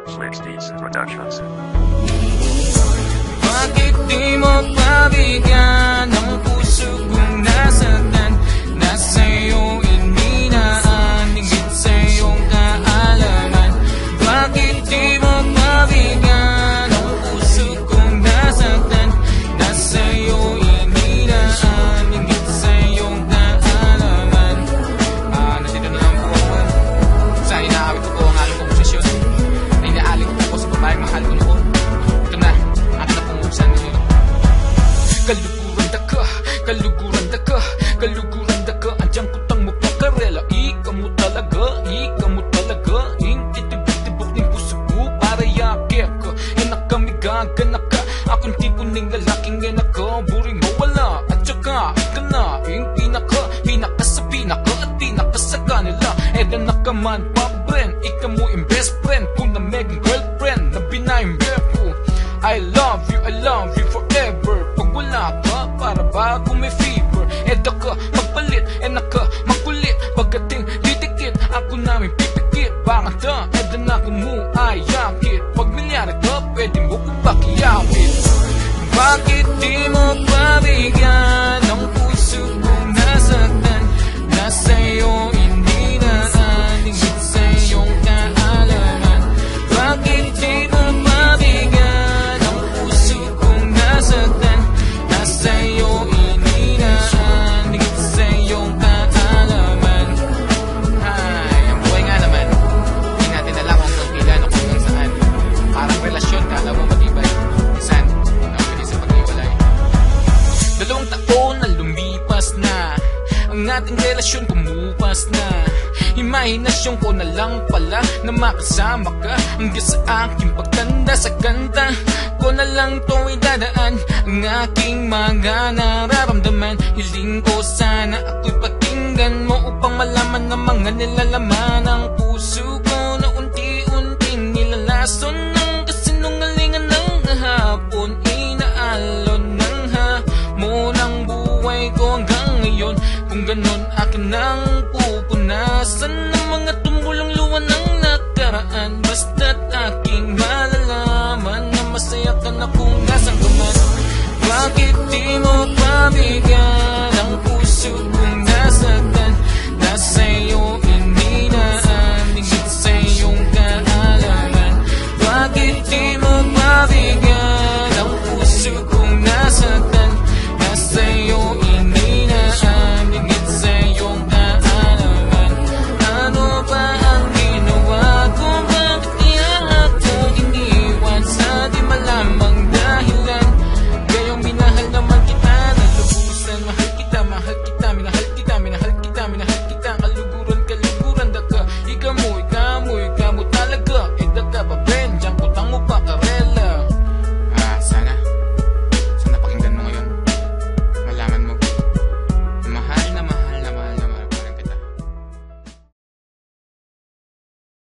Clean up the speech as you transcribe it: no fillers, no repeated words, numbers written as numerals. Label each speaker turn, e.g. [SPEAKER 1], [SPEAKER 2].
[SPEAKER 1] Slicks Productions.
[SPEAKER 2] Bakit di mo pabigyan ang puso kong nasaktan? Nasa'yo ininaan, higit sa iyong kaalaman. Bakit di mo pabigyan ang puso kong nasaktan? Nasa'yo ininaan, higit sa iyong kaalaman. Nandito na lang po ako sa inaawit ko ang aking komposisyon. Inaaling ko po sa babaeng mahal ko noon. Ito na, akin na punguksan ninyo. Kaluguran da ka, kaluguran da ka, kaluguran da ka. Andiyan kutang mo pakarela. Ikaw mo talaga, ikaw mo talaga. Intitibok ng puso ko para yakip ka. Enak kami gaganak ka. Akong tipo ng lalaking enak ka. Buring mawala at saka ika na yung pinaka sa pinaka at pinaka sa kanila. Edan na ka man pabren, ikaw mo yung best friend ko na meging girlfriend na binayang ko. I love you forever. Pag wala ka, para bago may fever. Edo ka, magpalit, enak ka, makulit. Pagdating didikit, ako namin pipikit. Bakit da, edo na ko mo ayakit. Pag milyari ka, pwede mo kong pakiyakit. Bakit di mo pabigyan ang puso kong nasaktan? Nasa'yo ininaan, higit sa iyong kaalaman. Bakit di mo pabigyan ang puso kong nasaktan? Nasa'yo ininaan, higit sa iyong kaalaman. Ay, ang buhay nga naman, hindi natin alam kung kailan o kung saan. Parang relasyon, kala mo matibay. Minsan, nakapili sa pag-iwalay. 2 taon na lumipas na, ang ating relasyon kumupas na. Imahinasyon ko na lang pala na makasama ka. Hanggang sa aking pagtanda, sa kanta ko na lang to idadaan ang aking mga nararamdaman. Hiling ko sana ako'y pakinggan mo upang malaman ang mga nilalaman ng puso ko na unti-unti nilalason ng kasinungalingan ng hapon. Inaalon ng hamon ng buhay ko hanggang ngayon. Kung ganon akin nang pupunasan ng mga tumulong luwan ng nakaraan. Basta't aking malalaman na masaya ka na kung nasan ka man. Bakit di mo pabigyan